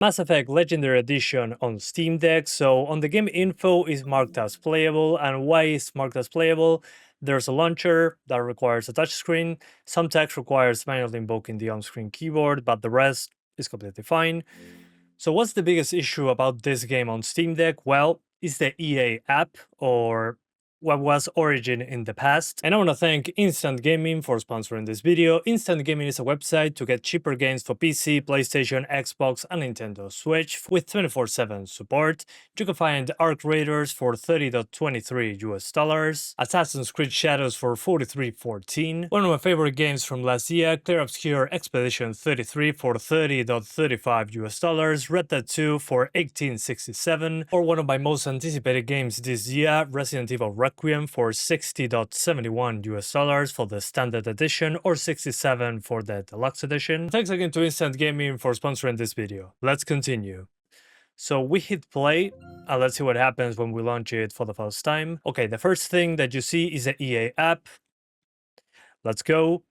Mass Effect Legendary Edition on Steam Deck. So on the game info is marked as playable, and why is marked as playable? There's a launcher that requires a touchscreen. Some text requires manually invoking the on-screen keyboard, but the rest is completely fine. So what's the biggest issue about this game on Steam Deck? Well, it's the EA app, or what was Origin in the past. And I want to thank Instant Gaming for sponsoring this video. Instant Gaming is a website to get cheaper games for PC, PlayStation, Xbox, and Nintendo Switch with 24/7 support. You can find Arc Raiders for $30.23 US, Assassin's Creed Shadows for $43.14, one of my favorite games from last year, Clear Obscure Expedition 33 for $30.35 US, Red Dead 2 for $18.67, or one of my most anticipated games this year, Resident Evil Requiem for $60.71 US for the standard edition, or $67 for the deluxe edition. Thanks again to Instant Gaming for sponsoring this video. Let's continue. So we hit play, and let's see what happens when we launch it for the first time. Okay, the first thing that you see is the EA app. Let's go.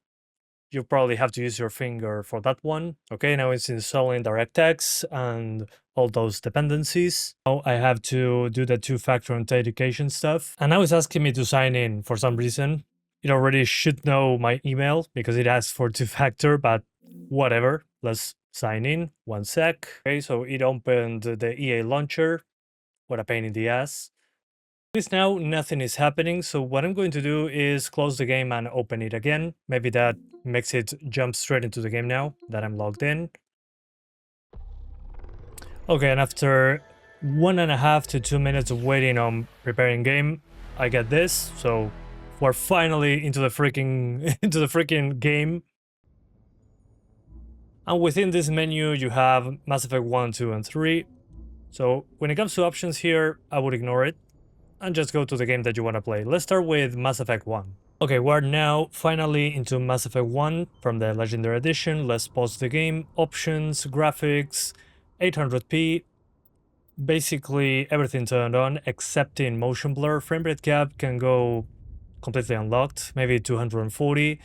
You probably have to use your finger for that one. Okay, now it's installing DirectX and all those dependencies. Now I have to do the two-factor authentication stuff. And now it's asking me to sign in for some reason. It already should know my email because it asks for two-factor, but whatever. Let's sign in. 1 sec. Okay, so it opened the EA launcher. What a pain in the ass. This now nothing is happening, so what I'm going to do is close the game and open it again. Maybe that makes it jump straight into the game now that I'm logged in. Okay, and after 1.5 to 2 minutes of waiting on preparing game, I get this. So we're finally into the freaking game. And within this menu you have Mass Effect 1, 2, and 3. So when it comes to options here, I would ignore it and just go to the game that you want to play. Let's start with Mass Effect 1. Okay, we're now finally into Mass Effect 1 from the Legendary Edition. Let's pause the game. Options, graphics, 800p. Basically everything turned on except in motion blur. Frame rate cap can go completely unlocked, maybe 240.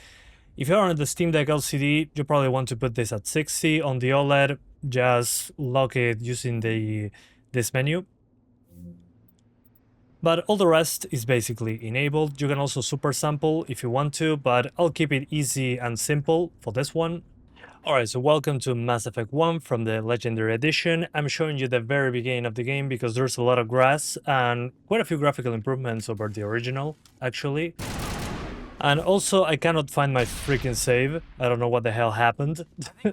If you're on the Steam Deck LCD, you probably want to put this at 60. On the OLED, just lock it using this menu. But all the rest is basically enabled. You can also super sample if you want to, but I'll keep it easy and simple for this one. Alright, so welcome to Mass Effect 1 from the Legendary Edition. I'm showing you the very beginning of the game because there's a lot of grass and quite a few graphical improvements over the original, actually. And also, I cannot find my freaking save. I don't know what the hell happened.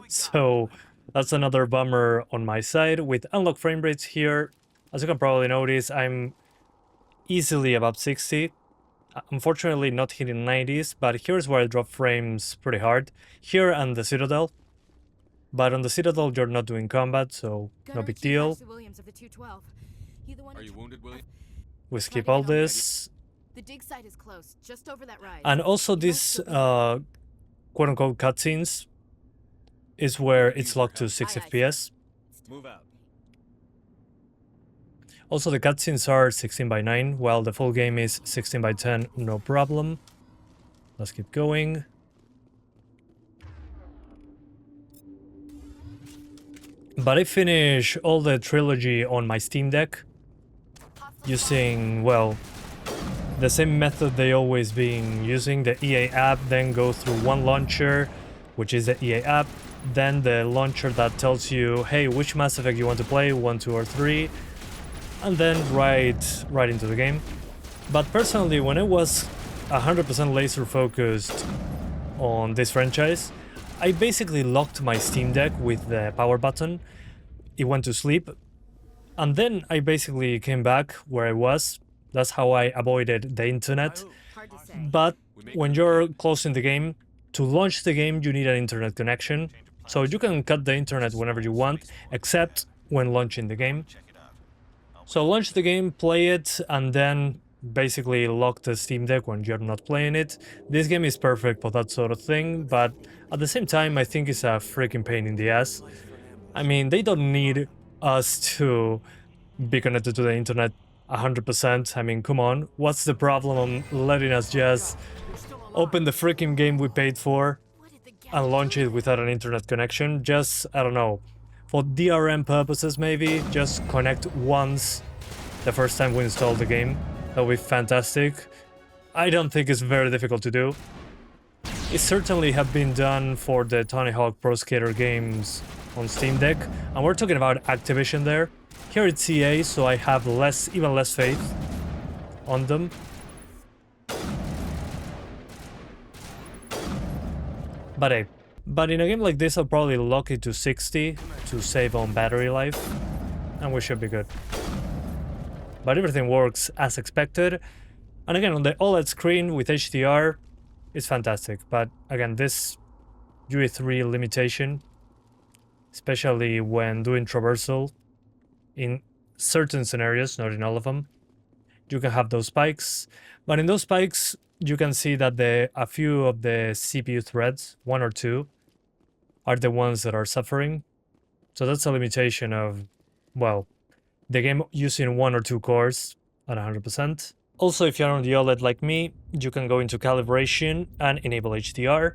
So that's another bummer on my side. With unlocked frame rates here, as you can probably notice, I'm easily above 60. Unfortunately not hitting 90s, but here's where I drop frames pretty hard. Here and the Citadel. But on the Citadel you're not doing combat, so no big deal. Are you wounded, William? We skip all this. The dig site is close, just over that rise. And also this quote-unquote cutscenes is where it's locked to 6 FPS. Move out. Also, the cutscenes are 16:9, while the full game is 16:10, no problem. Let's keep going. But I finish all the trilogy on my Steam Deck using, well, the same method they always been using, the EA app, then go through one launcher, which is the EA app, then the launcher that tells you, hey, which Mass Effect you want to play, 1, 2, or 3, and then right into the game. But personally, when I was 100% laser focused on this franchise, I basically locked my Steam Deck with the power button. It went to sleep, and then I basically came back where I was. That's how I avoided the internet. But when you're closing the game, to launch the game you need an internet connection. So you can cut the internet whenever you want, except when launching the game. So launch the game, play it, and then basically lock the Steam Deck when you're not playing it. This game is perfect for that sort of thing, but at the same time I think it's a freaking pain in the ass. I mean, they don't need us to be connected to the internet 100%. I mean, come on, what's the problem on letting us just open the freaking game we paid for and launch it without an internet connection? Just, I don't know. For DRM purposes maybe, just connect once the first time we install the game. That would be fantastic. I don't think it's very difficult to do. It certainly have been done for the Tony Hawk Pro Skater games on Steam Deck, and we're talking about Activision there. Here it's EA, so I have even less faith on them. But hey, in a game like this I'll probably lock it to 60 to save on battery life, and we should be good. But everything works as expected, and again on the OLED screen with HDR, it's fantastic. But again, this UE3 limitation, especially when doing traversal, in certain scenarios, not in all of them, you can have those spikes. But in those spikes, you can see that a few of the CPU threads, 1 or 2, are the ones that are suffering. So that's a limitation of, well, the game using 1 or 2 cores at 100%. Also, if you're on the OLED like me, you can go into calibration and enable HDR,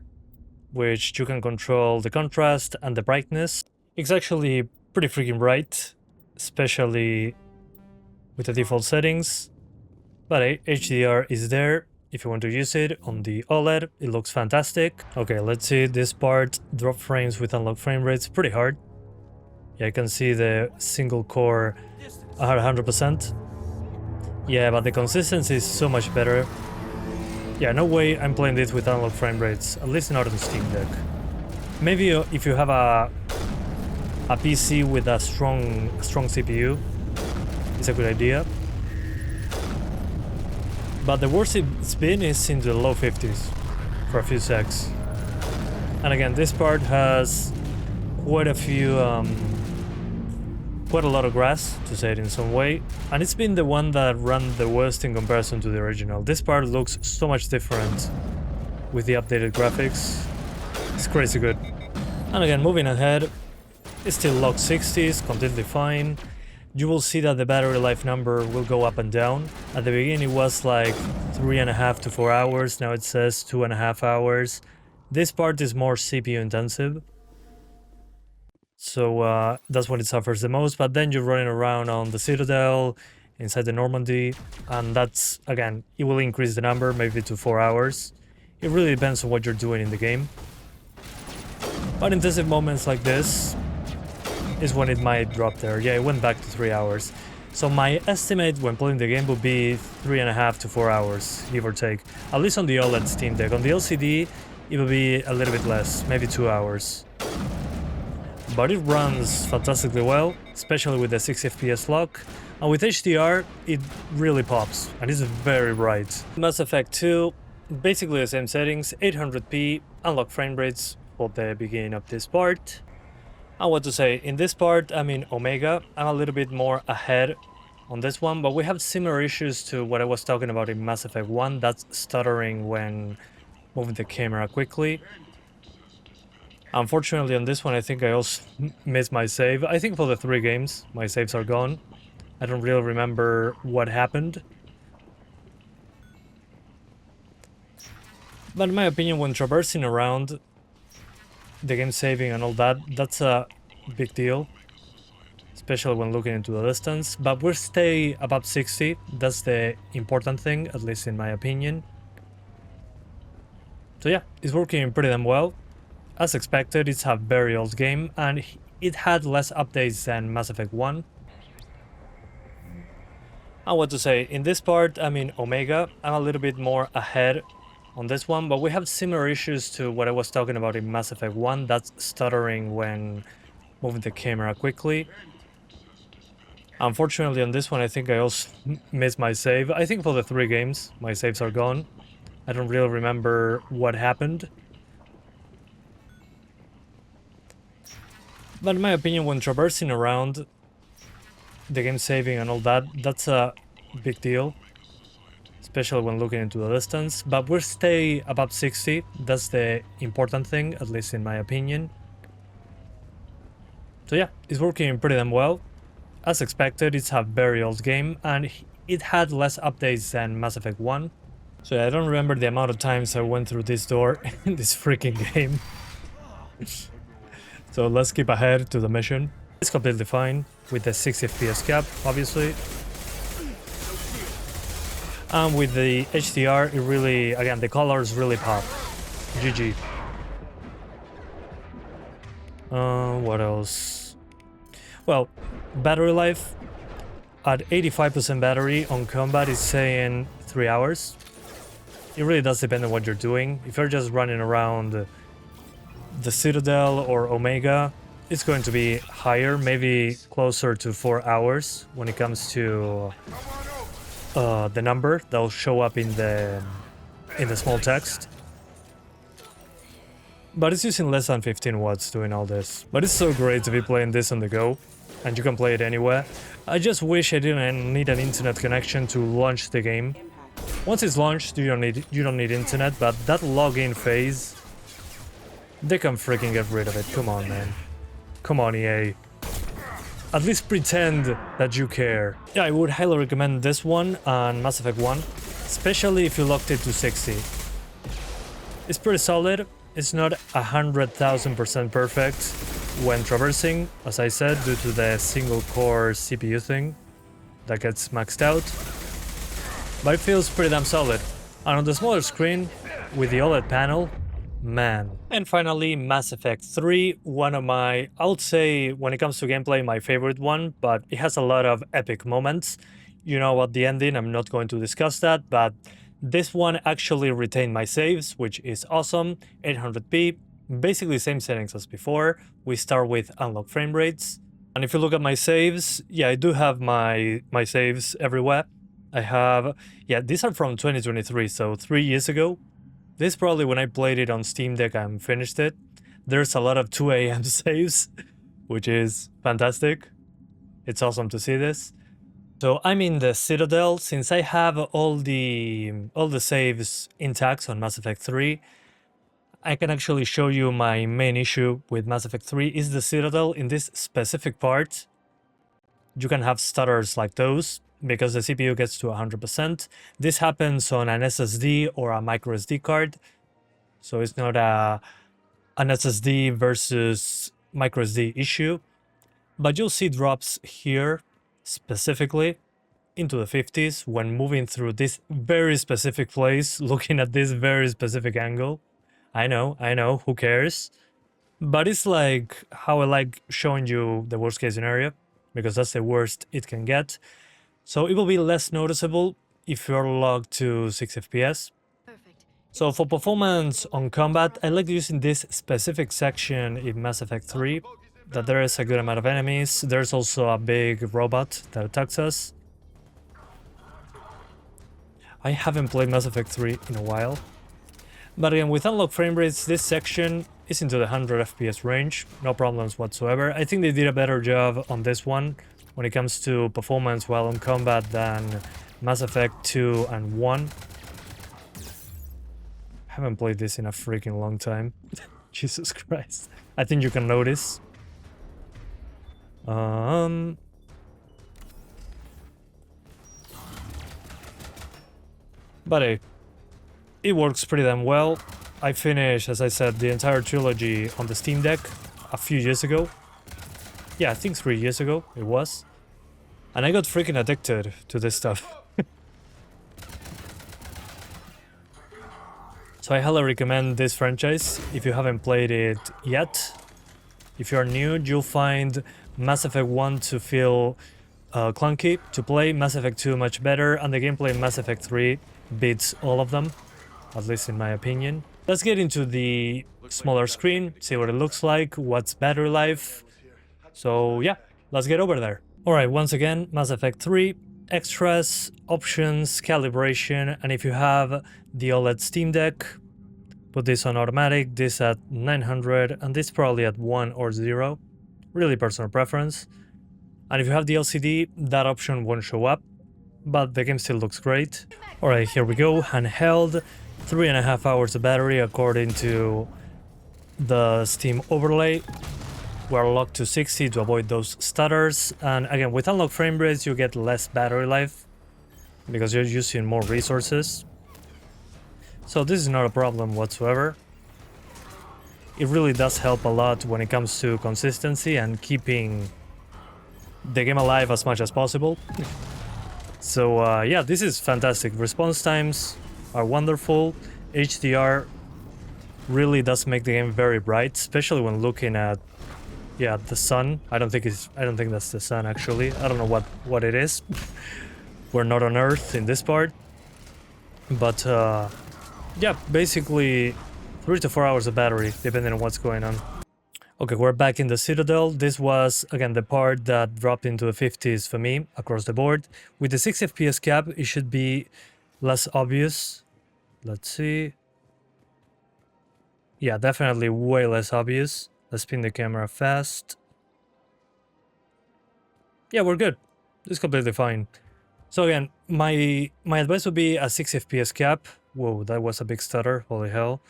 which you can control the contrast and the brightness. It's actually pretty freaking bright, especially with the default settings. But hey, HDR is there if you want to use it on the OLED. It looks fantastic. Okay, let's see this part. Drop frames with unlocked frame rates, pretty hard. Yeah, I can see the single core at 100%. Yeah, but the consistency is so much better. Yeah, no way I'm playing this with unlocked frame rates, at least not on Steam Deck. Maybe if you have a PC with a strong CPU, it's a good idea. But the worst it's been is in the low 50s for a few secs. And again, this part has quite a lot of grass, to say it in some way, and it's been the one that ran the worst in comparison to the original. This part looks so much different with the updated graphics. It's crazy good. And again, moving ahead, it's still locked 60s, completely fine. You will see that the battery life number will go up and down. At the beginning it was like 3.5 to 4 hours, now it says 2.5 hours. This part is more CPU intensive, so that's when it suffers the most. But then you're running around on the Citadel, inside the Normandy, and that's, again, it will increase the number maybe to 4 hours. It really depends on what you're doing in the game. But intensive moments like this is when it might drop there. Yeah, it went back to 3 hours. So my estimate when playing the game would be 3.5 to 4 hours, give or take. At least on the OLED Steam Deck. On the LCD, it will be a little bit less, maybe 2 hours. But it runs fantastically well, especially with the 60 FPS lock. And with HDR, it really pops, and it's very bright. Mass Effect 2, basically the same settings, 800p, unlock frame rates for the beginning of this part. And what to say, in this part, I'm in Omega. I'm a little bit more ahead on this one, but we have similar issues to what I was talking about in Mass Effect 1, that's stuttering when moving the camera quickly. Unfortunately on this one I think I also missed my save. I think for the 3 games my saves are gone. I don't really remember what happened. But in my opinion, when traversing around, the game saving and all that, that's a big deal. Especially when looking into the distance. But we'll stay above 60, that's the important thing, at least in my opinion. So yeah, it's working pretty damn well. As expected, it's a very old game, and it had less updates than Mass Effect 1. And what to say, in this part, I'm in Omega. I'm a little bit more ahead on this one, but we have similar issues to what I was talking about in Mass Effect 1, that's stuttering when moving the camera quickly. Unfortunately on this one I think I also missed my save. I think for the 3 games my saves are gone. I don't really remember what happened. But in my opinion, when traversing around, the game saving and all that, that's a big deal. Especially when looking into the distance. But we'll stay above 60, that's the important thing, at least in my opinion. So yeah, it's working pretty damn well. As expected, it's a very old game, and it had less updates than Mass Effect 1. So yeah, I don't remember the amount of times I went through this door in this freaking game. So let's skip ahead to the mission. It's completely fine with the 60 FPS cap, obviously. And with the HDR, it really, again, the colors really pop. GG. What else? Well, battery life. At 85% battery on combat is saying 3 hours. It really does depend on what you're doing. If you're just running around the Citadel or Omega, it's going to be higher, maybe closer to 4 hours when it comes to the number that'll show up in the small text. But it's using less than 15 watts doing all this. But it's so great to be playing this on the go, and you can play it anywhere. I just wish I didn't need an internet connection to launch the game. Once it's launched, you don't need internet, but that login phase, they can freaking get rid of it. Come on, man. Come on, EA. At least pretend that you care. Yeah, I would highly recommend this one and Mass Effect 1, especially if you locked it to 60. It's pretty solid. It's not 100,000% perfect when traversing, as I said, due to the single-core CPU thing that gets maxed out. But it feels pretty damn solid. And on the smaller screen, with the OLED panel, man. And finally, Mass Effect 3, one of my, I would say, when it comes to gameplay, my favorite one, but it has a lot of epic moments. You know about the ending, I'm not going to discuss that, but this one actually retained my saves, which is awesome. 800p, basically same settings as before. We start with unlock frame rates. And if you look at my saves, yeah, I do have my saves everywhere. I have, yeah, these are from 2023, so 3 years ago. This is probably when I played it on Steam Deck and finished it. There's a lot of 2 AM saves, which is fantastic. It's awesome to see this. So I'm in the Citadel. Since I have all the saves intact on Mass Effect 3, I can actually show you my main issue with Mass Effect 3 is the Citadel. In this specific part, you can have stutters like those because the CPU gets to 100%. This happens on an SSD or a microSD card, so it's not an SSD versus microSD issue. But you'll see drops here, specifically into the 50s when moving through this very specific place, looking at this very specific angle. I know, who cares? But it's like how I like showing you the worst case scenario, because that's the worst it can get. So it will be less noticeable if you're logged to 6 FPS. Perfect. So for performance on combat, I like using this specific section in Mass Effect 3, that there is a good amount of enemies. There's also a big robot that attacks us. I haven't played Mass Effect 3 in a while. But again, with unlocked frame rates, this section is into the 100 FPS range, no problems whatsoever. I think they did a better job on this one when it comes to performance while on combat than Mass Effect 2 and 1. I haven't played this in a freaking long time. Jesus Christ. I think you can notice. But hey, it works pretty damn well. I finished, as I said, the entire trilogy on the Steam Deck a few years ago. Yeah, I think 3 years ago it was. And I got freaking addicted to this stuff. So I highly recommend this franchise if you haven't played it yet. If you're new, you'll find Mass Effect 1 to feel clunky to play, Mass Effect 2 much better, and the gameplay in Mass Effect 3 beats all of them, at least in my opinion. Let's get into the smaller screen, see what it looks like, what's battery life. So yeah, let's get over there. Alright, once again, Mass Effect 3, extras, options, calibration, and if you have the OLED Steam Deck, put this on automatic, this at 900, and this probably at 1 or 0. Really personal preference. And if you have the LCD, that option won't show up, but the game still looks great. Alright, here we go, handheld, 3.5 hours of battery according to the Steam overlay. We're locked to 60 to avoid those stutters, and again, with unlocked frame rates you get less battery life because you're using more resources. So this is not a problem whatsoever. It really does help a lot when it comes to consistency and keeping the game alive as much as possible. So yeah, this is fantastic. Response times are wonderful. HDR really does make the game very bright, especially when looking at, yeah, the sun. I don't think that's the sun actually. I don't know what it is. We're not on Earth in this part. But yeah, basically 3 to 4 hours of battery depending on what's going on. Okay, we're back in the Citadel. This was, again, the part that dropped into the 50s for me across the board. With the 6 FPS cap, it should be less obvious. Let's see. Yeah, definitely way less obvious. Let's spin the camera fast. Yeah, we're good. It's completely fine. So again, my advice would be a 6 FPS cap. Whoa, that was a big stutter. Holy hell.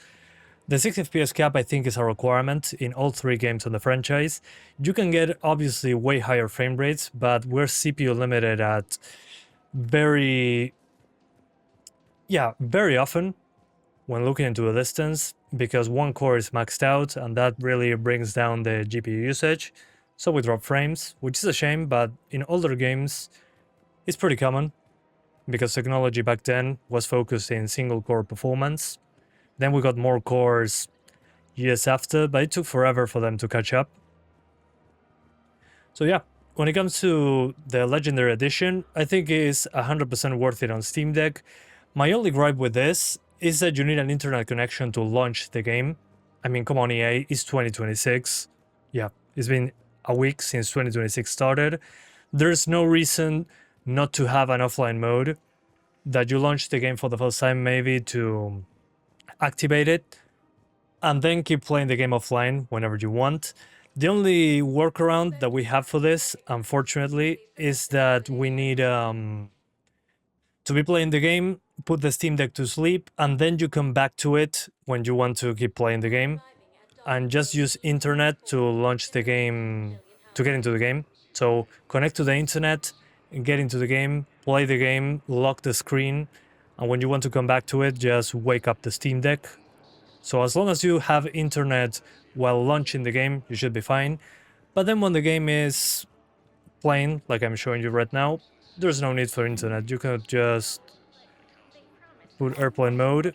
The 6 FPS cap, I think, is a requirement in all 3 games on the franchise. You can get, obviously, way higher frame rates, but we're CPU limited at very often when looking into a distance, because one core is maxed out, and that really brings down the GPU usage. So we drop frames, which is a shame, but in older games, it's pretty common, because technology back then was focused in single-core performance. Then we got more cores years after, but it took forever for them to catch up. So yeah, when it comes to the Legendary Edition, I think it's 100% worth it on Steam Deck. My only gripe with this is that you need an internet connection to launch the game. I mean, come on, EA, it's 2026. Yeah, it's been a week since 2026 started. There's no reason not to have an offline mode, that you launch the game for the first time maybe to activate it, and then keep playing the game offline whenever you want. The only workaround that we have for this, unfortunately, is that we need to be playing the game, put the Steam Deck to sleep, and then you come back to it when you want to keep playing the game, and just use internet to launch the game, to get into the game. So connect to the internet, get into the game, play the game, lock the screen, and when you want to come back to it, just wake up the Steam Deck. So as long as you have internet while launching the game, you should be fine. But then when the game is playing, like I'm showing you right now, there's no need for internet. You can just put airplane mode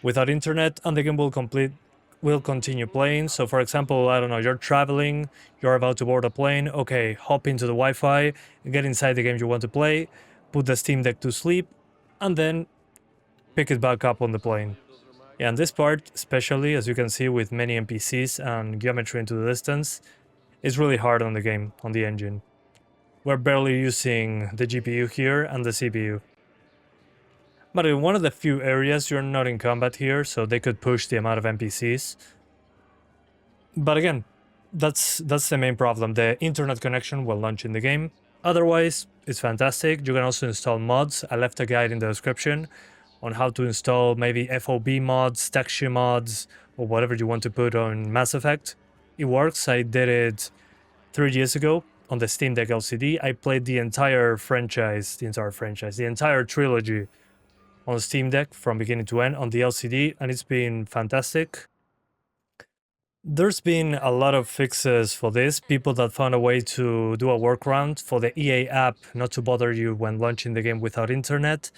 without internet, and the game will continue playing. So for example, I don't know, you're traveling, you're about to board a plane, okay, hop into the Wi-Fi, get inside the game you want to play, put the Steam Deck to sleep, and then pick it back up on the plane. Yeah, and this part, especially, as you can see with many NPCs and geometry into the distance, is really hard on the game, on the engine. We're barely using the GPU here and the CPU. But in one of the few areas you're not in combat here, so they could push the amount of NPCs. But again, that's the main problem, the internet connection while launching the game. Otherwise, it's fantastic. You can also install mods. I left a guide in the description on how to install maybe FOB mods, texture mods, or whatever you want to put on Mass Effect. It works. I did it 3 years ago on the Steam Deck LCD. I played the entire trilogy on Steam Deck from beginning to end on the LCD, and it's been fantastic. There's been a lot of fixes for this, people that found a way to do a workaround for the EA app not to bother you when launching the game without internet.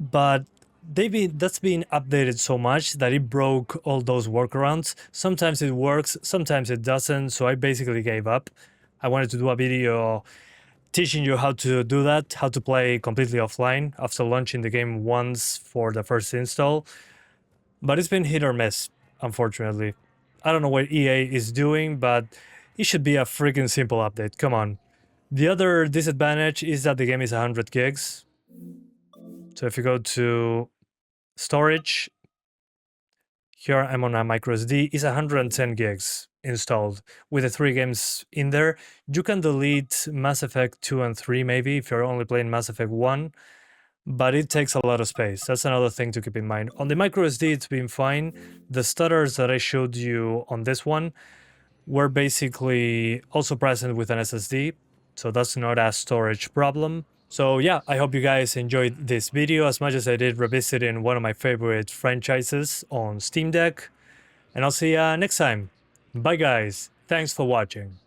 But that's been updated so much that it broke all those workarounds. Sometimes it works, sometimes it doesn't, so I basically gave up. I wanted to do a video teaching you how to do that, how to play completely offline after launching the game once for the first install. But it's been hit or miss, unfortunately. I don't know what EA is doing, but it should be a freaking simple update, come on. The other disadvantage is that the game is 100 gigs. So if you go to storage, here I'm on a MicroSD, it's 110 gigs installed with the 3 games in there. You can delete Mass Effect 2 and 3 maybe if you're only playing Mass Effect 1, but it takes a lot of space. That's another thing to keep in mind. On the MicroSD, it's been fine. The stutters that I showed you on this one were basically also present with an SSD, so that's not a storage problem. So yeah, I hope you guys enjoyed this video as much as I did revisiting one of my favorite franchises on Steam Deck. And I'll see ya next time. Bye guys, thanks for watching.